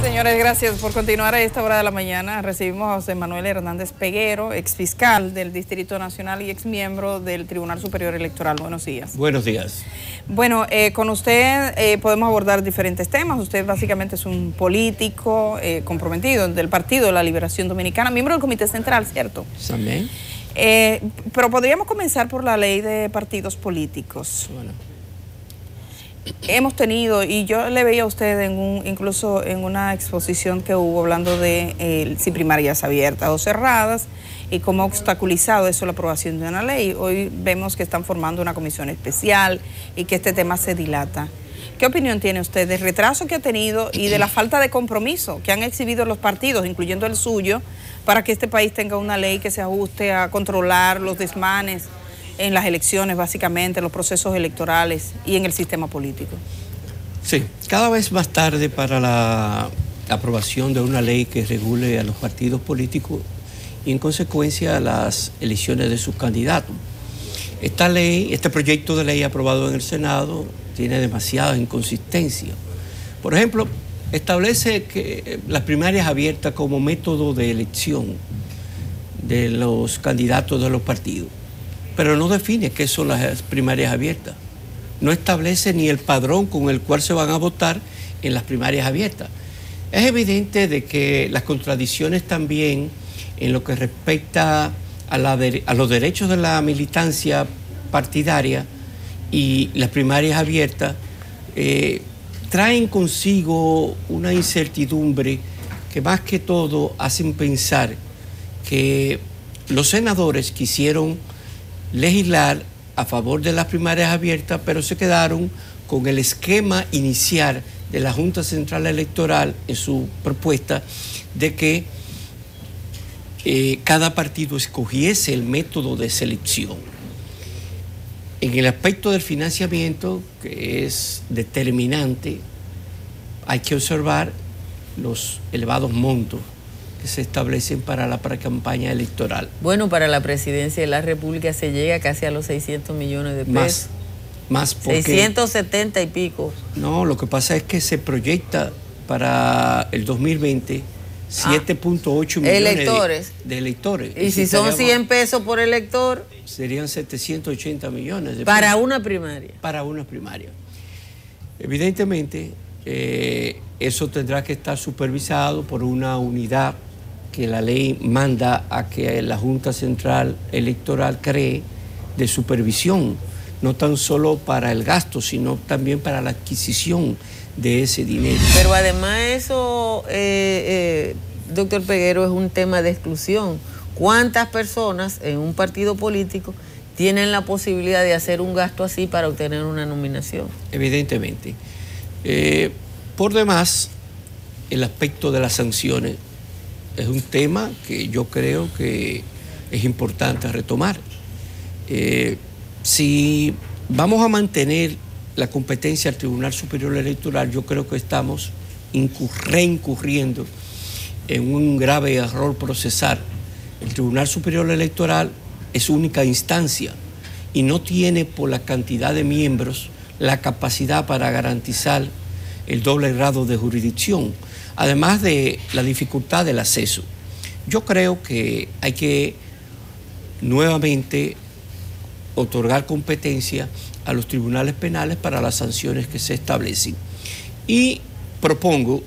Señores, gracias por continuar a esta hora de la mañana. Recibimos a José Manuel Hernández Peguero, exfiscal del Distrito Nacional y exmiembro del Tribunal Superior Electoral. Buenos días. Buenos días. Bueno, con usted podemos abordar diferentes temas. Usted básicamente es un político comprometido del Partido de la Liberación Dominicana, miembro del Comité Central, ¿cierto? También. Pero podríamos comenzar por la ley de partidos políticos. Bueno. Hemos tenido, y yo le veía a usted incluso en una exposición que hubo hablando de si primarias abiertas o cerradas y cómo ha obstaculizado eso la aprobación de una ley. Hoy vemos que están formando una comisión especial y que este tema se dilata. ¿Qué opinión tiene usted del retraso que ha tenido y de la falta de compromiso que han exhibido los partidos, incluyendo el suyo, para que este país tenga una ley que se ajuste a controlar los desmanes en las elecciones, básicamente, en los procesos electorales y en el sistema político? Sí, cada vez más tarde para la aprobación de una ley que regule a los partidos políticos y en consecuencia las elecciones de sus candidatos. Esta ley, este proyecto de ley aprobado en el Senado tiene demasiadas inconsistencias. Por ejemplo, establece que las primarias abiertas como método de elección de los candidatos de los partidos, pero no define qué son las primarias abiertas. No establece ni el padrón con el cual se van a votar en las primarias abiertas. Es evidente de que las contradicciones también en lo que respecta a los derechos de la militancia partidaria y las primarias abiertas traen consigo una incertidumbre que más que todo hacen pensar que los senadores quisieron legislar a favor de las primarias abiertas, pero se quedaron con el esquema inicial de la Junta Central Electoral en su propuesta de que cada partido escogiese el método de selección. En el aspecto del financiamiento, que es determinante, hay que observar los elevados montos que se establecen para la precampaña electoral. Bueno, para la presidencia de la República se llega casi a los 600 millones de pesos. Más porque... 670 y pico. No, lo que pasa es que se proyecta para el 2020 7.8 millones de electores. Y si son 100 pesos por elector... Serían 780 millones de pesos. Para una primaria. Para una primaria. Evidentemente, eso tendrá que estar supervisado por una unidad que la ley manda a que la Junta Central Electoral cree de supervisión, no tan solo para el gasto, sino también para la adquisición de ese dinero. Pero además eso, doctor Peguero, es un tema de exclusión. ¿Cuántas personas en un partido político tienen la posibilidad de hacer un gasto así para obtener una nominación? Evidentemente. Por demás, el aspecto de las sanciones es un tema que yo creo que es importante retomar. Si vamos a mantener la competencia del Tribunal Superior Electoral, yo creo que estamos reincurriendo en un grave error procesal. El Tribunal Superior Electoral es única instancia y no tiene por la cantidad de miembros la capacidad para garantizar el doble grado de jurisdicción, además de la dificultad del acceso. Yo creo que hay que nuevamente otorgar competencia a los tribunales penales para las sanciones que se establecen. Y propongo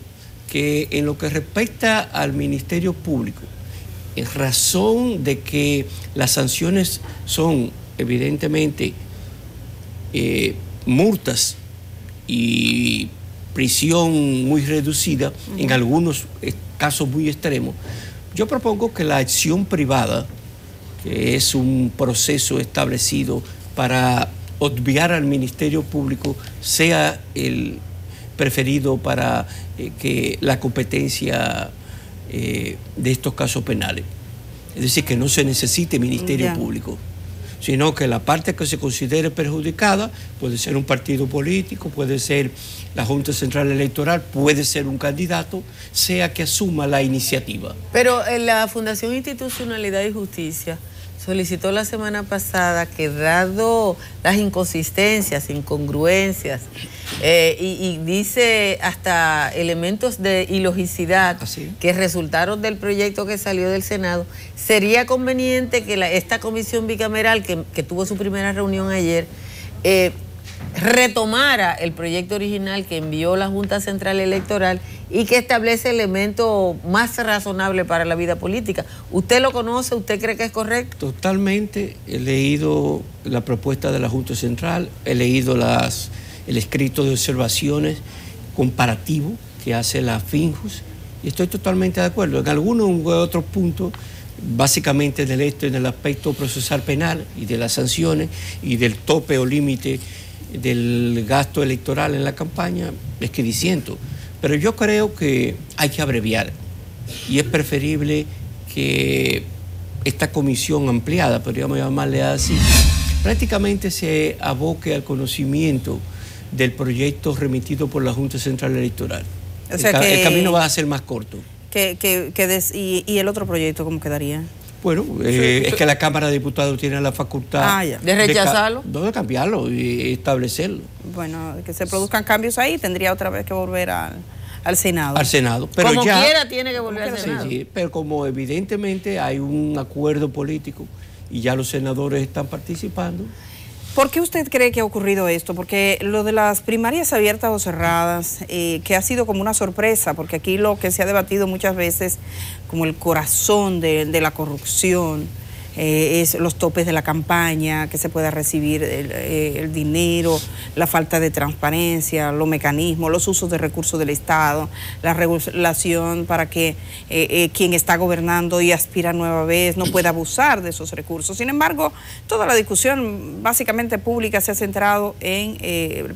que en lo que respecta al Ministerio Público, en razón de que las sanciones son evidentemente multas y prisión muy reducida, en algunos casos muy extremos, yo propongo que la acción privada, que es un proceso establecido para obviar al Ministerio Público, sea el preferido para que la competencia de estos casos penales. Es decir, que no se necesite Ministerio Público, sino que la parte que se considere perjudicada puede ser un partido político, puede ser la Junta Central Electoral, puede ser un candidato, sea que asuma la iniciativa. Pero en la Fundación Institucionalidad y Justicia solicitó la semana pasada que, dado las inconsistencias, incongruencias, y dice hasta elementos de ilogicidad que resultaron del proyecto que salió del Senado, sería conveniente que esta comisión bicameral que tuvo su primera reunión ayer retomara el proyecto original que envió la Junta Central Electoral y que establece elementos más razonables para la vida política. ¿Usted lo conoce? ¿Usted cree que es correcto? Totalmente. He leído la propuesta de la Junta Central, he leído el escrito de observaciones comparativo que hace la FINJUS y estoy totalmente de acuerdo. En algunos u otros puntos, básicamente en el aspecto procesal penal y de las sanciones y del tope o límite del gasto electoral en la campaña, es que disiento. Pero yo creo que hay que abreviar y es preferible que esta comisión ampliada, podríamos llamarle así, prácticamente se aboque al conocimiento del proyecto remitido por la Junta Central Electoral. O sea el camino va a ser más corto. ¿Y el otro proyecto cómo quedaría? Bueno, es que la Cámara de Diputados tiene la facultad de rechazarlo. De cambiarlo y establecerlo. Bueno, que se produzcan cambios ahí, tendría otra vez que volver al Senado. Al Senado. Pero como ya, quiera tiene que volver al Senado. Sí, pero como evidentemente hay un acuerdo político y ya los senadores están participando. ¿Por qué usted cree que ha ocurrido esto? Porque lo de las primarias abiertas o cerradas, que ha sido como una sorpresa, porque aquí lo que se ha debatido muchas veces como el corazón de la corrupción, es los topes de la campaña, que se pueda recibir el dinero, la falta de transparencia, los mecanismos, los usos de recursos del Estado, la regulación para que quien está gobernando y aspira nueva vez no pueda abusar de esos recursos. Sin embargo, toda la discusión básicamente pública se ha centrado en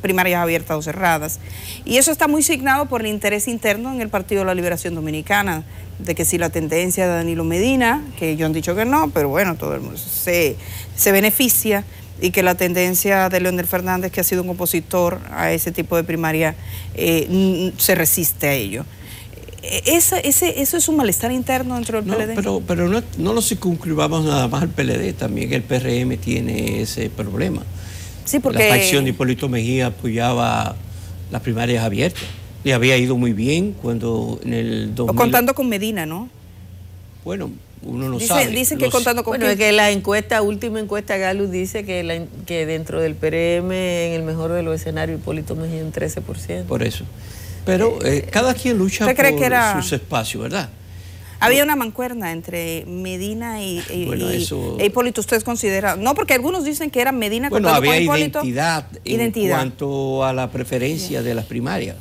primarias abiertas o cerradas. Y eso está muy signado por el interés interno en el Partido de la Liberación Dominicana, de que si la tendencia de Danilo Medina, que ellos han dicho que no, pero bueno, todo el mundo se beneficia, y que la tendencia de Leonel Fernández, que ha sido un opositor a ese tipo de primaria, se resiste a ello. ¿Eso es un malestar interno dentro del PLD? Pero no lo circunscribamos nada más al PLD, también el PRM tiene ese problema. Sí, porque la facción de Hipólito Mejía apoyaba las primarias abiertas. Le había ido muy bien cuando en el 2000... Contando con Medina, ¿no? Bueno, uno no sabe. Dicen que contando con... Bueno, es que la última encuesta Gallup dice que dentro del PRM, en el mejor de los escenarios, Hipólito Mejía un 13%. Por eso. Pero cada quien lucha por sus espacios, ¿verdad? Había una mancuerna entre Medina y Hipólito. ¿Usted considera? No, porque algunos dicen que era Medina contando con Hipólito. Había identidad en cuanto a la preferencia de las primarias.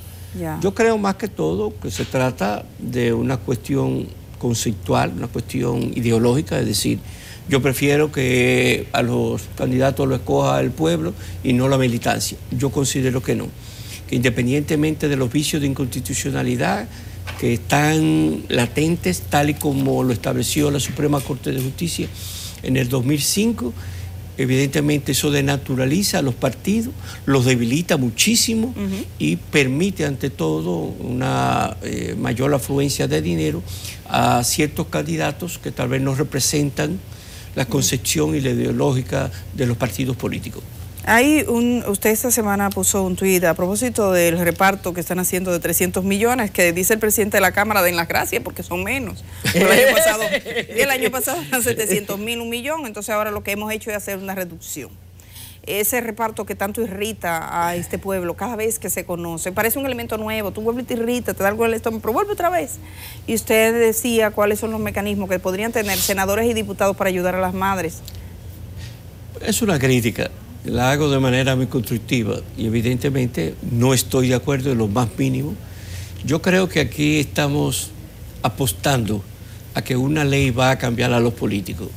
Yo creo más que todo que se trata de una cuestión conceptual, una cuestión ideológica, es decir, yo prefiero que a los candidatos lo escoja el pueblo y no la militancia. Yo considero que no, que independientemente de los vicios de inconstitucionalidad que están latentes, tal y como lo estableció la Suprema Corte de Justicia en el 2005, evidentemente eso denaturaliza a los partidos, los debilita muchísimo y permite ante todo una mayor afluencia de dinero a ciertos candidatos que tal vez no representan la concepción y la ideológica de los partidos políticos. Usted esta semana puso un tuit a propósito del reparto que están haciendo de 300 millones, que dice el presidente de la Cámara, den las gracias porque son menos. El año pasado eran 700.000, 1 millón, entonces ahora lo que hemos hecho es hacer una reducción. Ese reparto que tanto irrita a este pueblo cada vez que se conoce, parece un elemento nuevo, tú vuelves y te irrita, te da algo en el estómago, pero vuelve otra vez. Y usted decía cuáles son los mecanismos que podrían tener senadores y diputados para ayudar a las madres. Es una crítica. La hago de manera muy constructiva y evidentemente no estoy de acuerdo en lo más mínimo. Yo creo que aquí estamos apostando a que una ley va a cambiar a los políticos,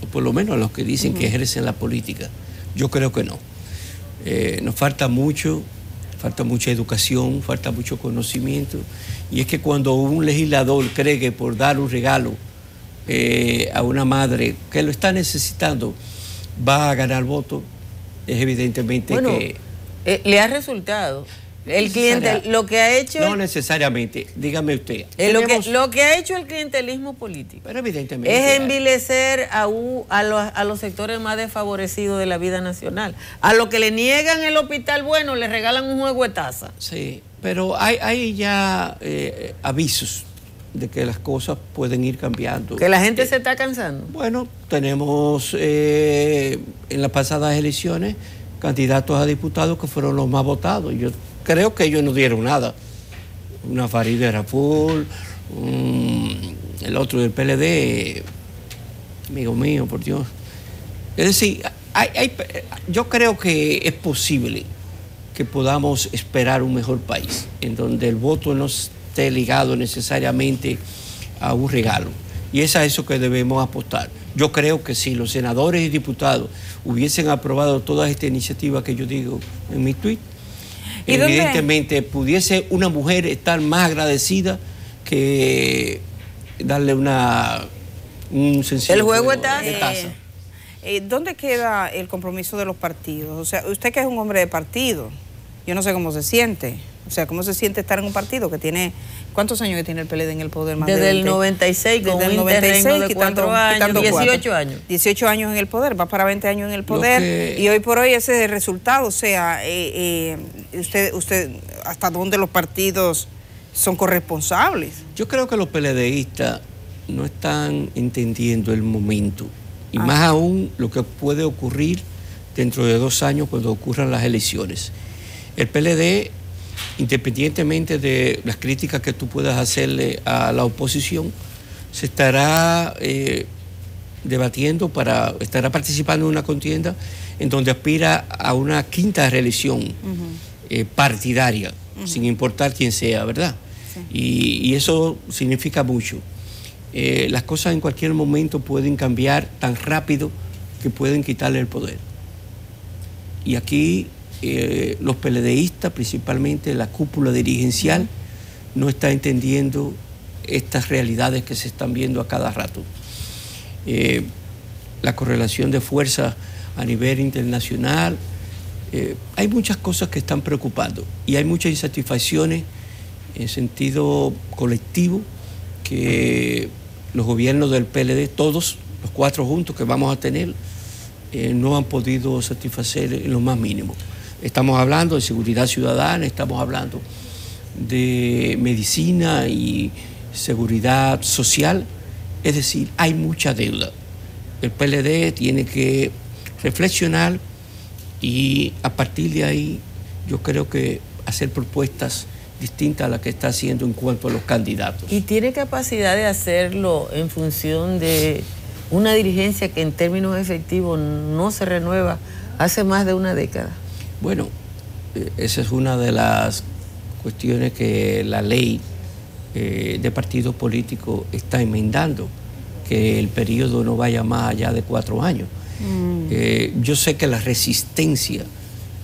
o por lo menos a los que dicen que ejercen la política. Yo creo que no. Nos falta mucha educación, falta mucho conocimiento, y es que cuando un legislador cree que por dar un regalo a una madre que lo está necesitando va a ganar voto, es evidentemente que... ¿Le ha resultado? El cliente, lo que ha hecho... No necesariamente, dígame usted. Lo que ha hecho el clientelismo político, pero evidentemente, es envilecer a los sectores más desfavorecidos de la vida nacional. A los que le niegan el hospital bueno, le regalan un juego de taza. Sí, pero hay ya avisos de que las cosas pueden ir cambiando. Que la gente se está cansando. Bueno, tenemos en las pasadas elecciones candidatos a diputados que fueron los más votados. Yo creo que ellos no dieron nada. Una Farideh Raful, el otro del PLD, amigo mío, por Dios. Es decir, yo creo que es posible que podamos esperar un mejor país, en donde el voto no esté ligado necesariamente a un regalo. Y es a eso que debemos apostar. Yo creo que si los senadores y diputados hubiesen aprobado todas estas iniciativas que yo digo en mi tuit, evidentemente pudiese una mujer estar más agradecida que darle un sencillo el juego de taza. ¿Dónde queda el compromiso de los partidos? O sea, usted que es un hombre de partido, yo no sé cómo se siente. O sea, ¿cómo se siente estar en un partido que tiene... ¿Cuántos años que tiene el PLD en el poder? Más desde el 96, con un interregno de 4 años, 18 años. 18 años en el poder, va para 20 años en el poder. Y hoy por hoy ese es el resultado. O sea, usted ¿hasta dónde los partidos son corresponsables? Yo creo que los PLDistas no están entendiendo el momento. Y más aún lo que puede ocurrir dentro de 2 años cuando ocurran las elecciones. El PLD, independientemente de las críticas que tú puedas hacerle a la oposición, se estará debatiendo estará participando en una contienda en donde aspira a una 5ª reelección partidaria, sin importar quién sea, ¿verdad? Sí. Y eso significa mucho. Las cosas en cualquier momento pueden cambiar tan rápido que pueden quitarle el poder. Y aquí los PLDistas, principalmente la cúpula dirigencial, no está entendiendo estas realidades que se están viendo a cada rato. La correlación de fuerzas a nivel internacional, hay muchas cosas que están preocupando y hay muchas insatisfacciones en sentido colectivo que los gobiernos del PLD, todos los 4 juntos que vamos a tener, no han podido satisfacer en lo más mínimo. Estamos hablando de seguridad ciudadana, estamos hablando de medicina y seguridad social, es decir, hay mucha deuda. El PLD tiene que reflexionar y a partir de ahí yo creo que hacer propuestas distintas a las que está haciendo en cuanto a los candidatos. ¿Y tiene capacidad de hacerlo en función de una dirigencia que en términos efectivos no se renueva hace más de una década? Bueno, esa es una de las cuestiones que la ley de partidos políticos está enmendando, que el periodo no vaya más allá de 4 años. Yo sé que la resistencia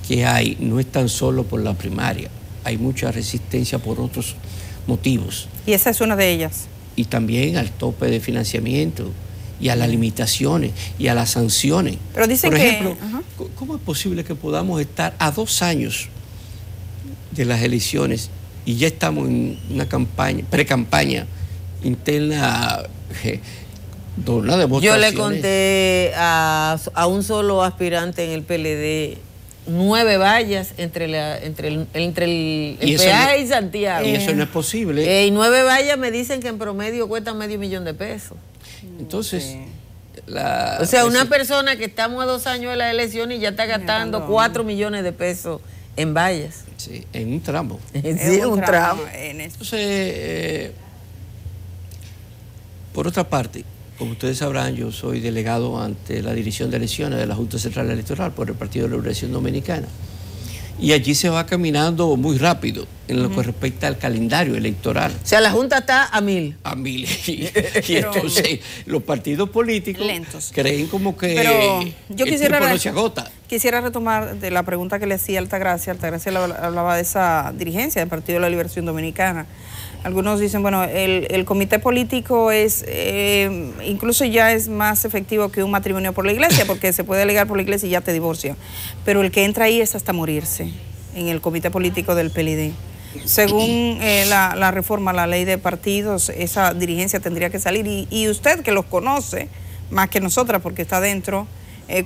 que hay no es tan solo por la primaria, hay mucha resistencia por otros motivos. Y esa es una de ellas. Y también al tope de financiamiento y a las limitaciones y a las sanciones. Pero dicen por ejemplo, que... ¿cómo es posible que podamos estar a 2 años de las elecciones y ya estamos en una campaña, pre-campaña interna de una demostración? Yo le conté a un solo aspirante en el PLD 9 vallas entre el peaje y Santiago. Y eso no es posible. Y 9 vallas me dicen que en promedio cuestan $500,000. Entonces, o sea, una persona que estamos a 2 años de la elección y ya está gastando $4 millones en vallas. Sí, en un tramo. Sí, es un tramo. Entonces, por otra parte, como ustedes sabrán, yo soy delegado ante la Dirección de Elecciones de la Junta Central Electoral por el Partido de la Liberación Dominicana. Y allí se va caminando muy rápido en lo que respecta al calendario electoral. O sea, la Junta está a 1000. A 1000. Y entonces los partidos políticos lentos creen como que yo el tiempo no se agota. Quisiera retomar de la pregunta que le hacía Altagracia. Altagracia hablaba de esa dirigencia del Partido de la Liberación Dominicana. Algunos dicen, bueno, el comité político es incluso ya es más efectivo que un matrimonio por la iglesia, porque se puede alegar por la iglesia y ya te divorcian. Pero el que entra ahí es hasta morirse. en el comité político del PLD. Según la reforma, la ley de partidos, esa dirigencia tendría que salir. Y usted, que los conoce más que nosotras porque está dentro,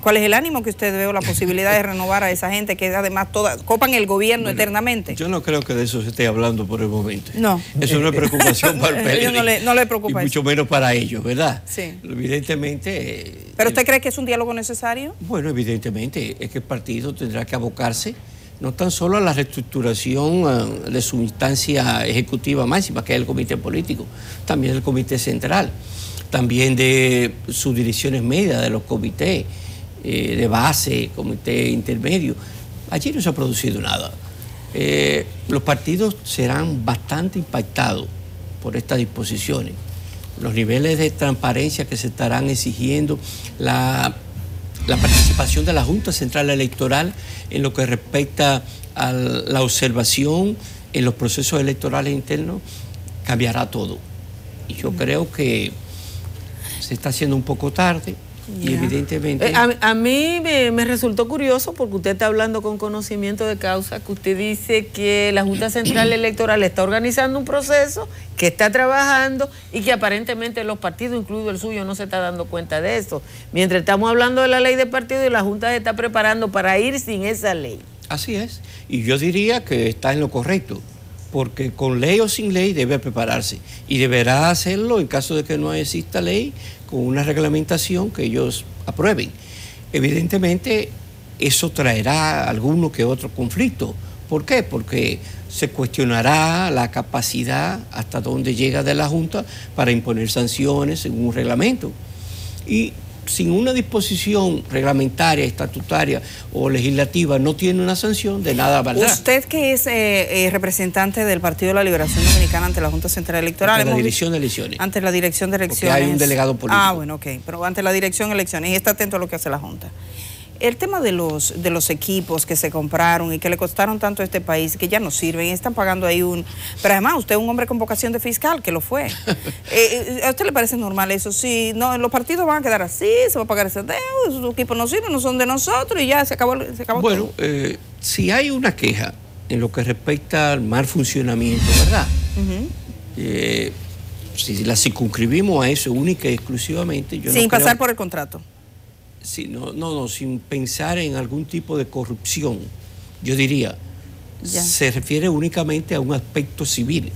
¿cuál es el ánimo que usted ve o la posibilidad de renovar a esa gente que además copan el gobierno eternamente? Yo no creo que de eso se esté hablando por el momento. No. Eso no es preocupación para el PLD. no le preocupa y mucho menos para ellos, ¿verdad? Sí. Evidentemente... ¿Pero usted cree que es un diálogo necesario? Bueno, evidentemente es que el partido tendrá que abocarse no tan solo a la reestructuración de su instancia ejecutiva máxima, que es el comité político, también el comité central, también de sus direcciones medias, de los comités de base, comité intermedio. Allí no se ha producido nada. Los partidos serán bastante impactados por estas disposiciones. Los niveles de transparencia que se estarán exigiendo, la participación de la Junta Central Electoral en lo que respecta a la observación en los procesos electorales internos, cambiará todo. Y yo creo que se está haciendo un poco tarde. Y evidentemente... A mí me resultó curioso porque usted está hablando con conocimiento de causa, que usted dice que la Junta Central Electoral está organizando un proceso, que está trabajando y que aparentemente los partidos, incluido el suyo, no se está dando cuenta de eso. Mientras estamos hablando de la ley de partido y la Junta se está preparando para ir sin esa ley. Así es. Y yo diría que está en lo correcto, porque con ley o sin ley debe prepararse y deberá hacerlo en caso de que no exista ley, con una reglamentación que ellos aprueben. Evidentemente, eso traerá alguno que otro conflicto. ¿Por qué? Porque se cuestionará la capacidad hasta dónde llega de la Junta para imponer sanciones en un reglamento. Y sin una disposición reglamentaria, estatutaria o legislativa no tiene una sanción, de nada valdrá. Usted, que es representante del Partido de la Liberación Dominicana ante la Junta Central Electoral. Ante la Dirección de Elecciones. Ante la Dirección de Elecciones. Porque hay un delegado político. Ah, bueno, ok. Pero ante la Dirección de Elecciones. Y está atento a lo que hace la Junta. El tema de los equipos que se compraron y que le costaron tanto a este país, que ya no sirven, y están pagando ahí Pero además, usted es un hombre con vocación de fiscal, que lo fue. ¿A usted le parece normal eso? Sí, no, los partidos van a quedar así, se va a pagar ese deuda, esos equipos no sirven, no son de nosotros, y ya se acabó bueno, todo. Si hay una queja en lo que respecta al mal funcionamiento, ¿verdad? Si la circunscribimos a eso única y exclusivamente... Sin pasar por el contrato. Sí, no, sin pensar en algún tipo de corrupción, yo diría, se refiere únicamente a un aspecto civil,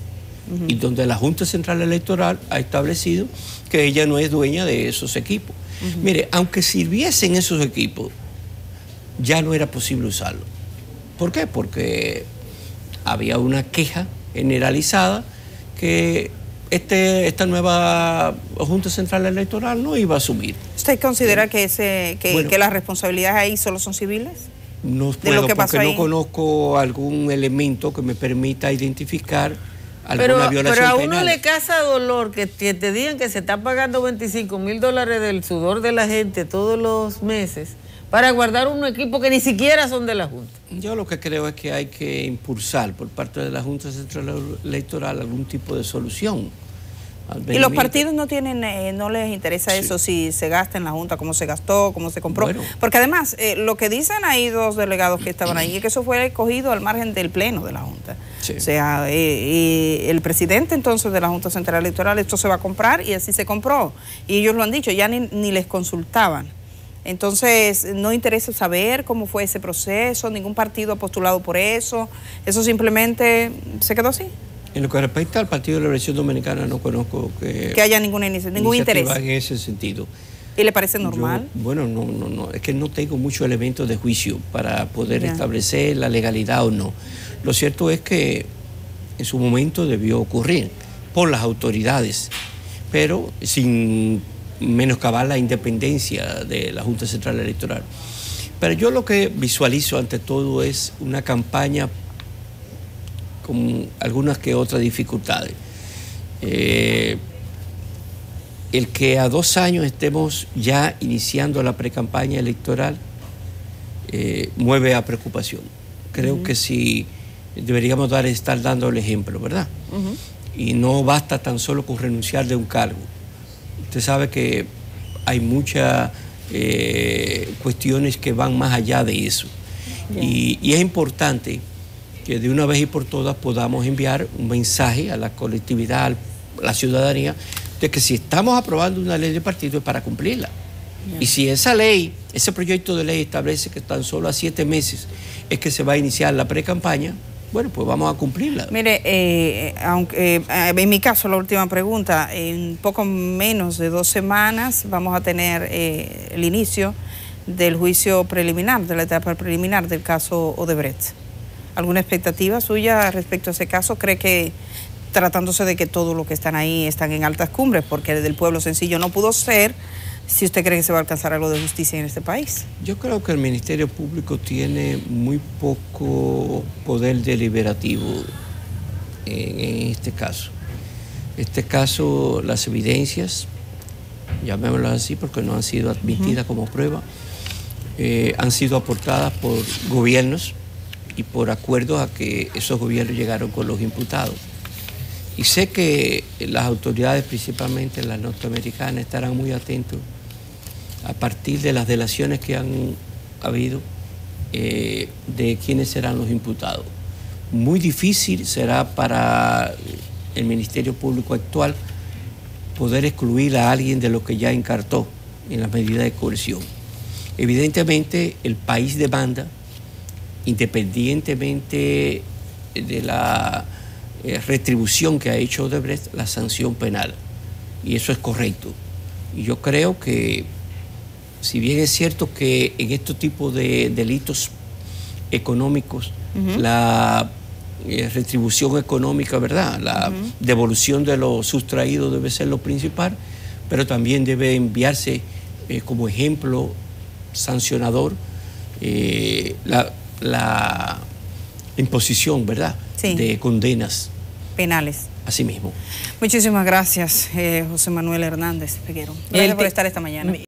y donde la Junta Central Electoral ha establecido que ella no es dueña de esos equipos. Mire, aunque sirviesen esos equipos, ya no era posible usarlos. ¿Por qué? Porque había una queja generalizada que esta nueva Junta Central Electoral no iba a asumir. ¿Usted considera que las responsabilidades ahí solo son civiles? No puedo, porque no conozco algún elemento que me permita identificar alguna violación pero a uno penal. le causa dolor que te digan que se está pagando $25,000 del sudor de la gente todos los meses para guardar un equipo que ni siquiera son de la Junta. Yo lo que creo es que hay que impulsar por parte de la Junta Central Electoral algún tipo de solución. Y los partidos no les interesa eso, si se gasta en la Junta, cómo se gastó, cómo se compró. Bueno. Porque además, lo que dicen ahí dos delegados que estaban ahí es que eso fue escogido al margen del pleno de la Junta. Sí. O sea, el presidente entonces de la Junta Central Electoral, esto se va a comprar, y así se compró. Y ellos lo han dicho, ya ni les consultaban. Entonces, no interesa saber cómo fue ese proceso, ningún partido ha postulado por eso simplemente se quedó así. En lo que respecta al Partido de la Liberación Dominicana, no conozco que haya ningún interés en ese sentido. ¿Y le parece normal? Bueno, no, es que no tengo muchos elementos de juicio para poder establecer la legalidad o no. Lo cierto es que en su momento debió ocurrir por las autoridades, pero sin menoscabar la independencia de la Junta Central Electoral. Pero yo lo que visualizo ante todo es una campaña con algunas que otras dificultades. El que a 2 años estemos ya iniciando la precampaña electoral mueve a preocupación. Creo que sí deberíamos estar dando el ejemplo, ¿verdad? Y no basta tan solo con renunciar de un cargo. Usted sabe que hay muchas cuestiones que van más allá de eso. Y es importante que de una vez y por todas podamos enviar un mensaje a la colectividad, a la ciudadanía, de que si estamos aprobando una ley de partido es para cumplirla. Y si esa ley, ese proyecto de ley establece que tan solo a 7 meses es que se va a iniciar la pre-campaña, bueno, pues vamos a cumplirla. Mire, aunque en mi caso, la última pregunta, en poco menos de 2 semanas vamos a tener el inicio del juicio preliminar, de la etapa preliminar del caso Odebrecht. ¿Alguna expectativa suya respecto a ese caso? ¿Cree que, tratándose de que todos los que están ahí están en altas cumbres, porque del pueblo sencillo no pudo ser, si usted cree que se va a alcanzar algo de justicia en este país? Yo creo que el Ministerio Público tiene muy poco poder deliberativo en este caso. Este caso, las evidencias, llamémoslas así porque no han sido admitidas como prueba, han sido aportadas por gobiernos y por acuerdos a que esos gobiernos llegaron con los imputados. Y sé que las autoridades, principalmente las norteamericanas, estarán muy atentos a partir de las delaciones que han habido de quiénes serán los imputados. Muy difícil será para el Ministerio Público actual poder excluir a alguien de lo que ya encartó en las medidas de coerción. Evidentemente, el país demanda, independientemente de la retribución que ha hecho Odebrecht, la sanción penal. Y eso es correcto. Y yo creo que, si bien es cierto que en estos tipos de delitos económicos, la retribución económica, ¿verdad? La devolución de lo sustraído debe ser lo principal, pero también debe enviarse como ejemplo sancionador la imposición, ¿verdad? Sí. De condenas penales. Así mismo. Muchísimas gracias, José Manuel Hernández Peguero. Gracias por estar esta mañana.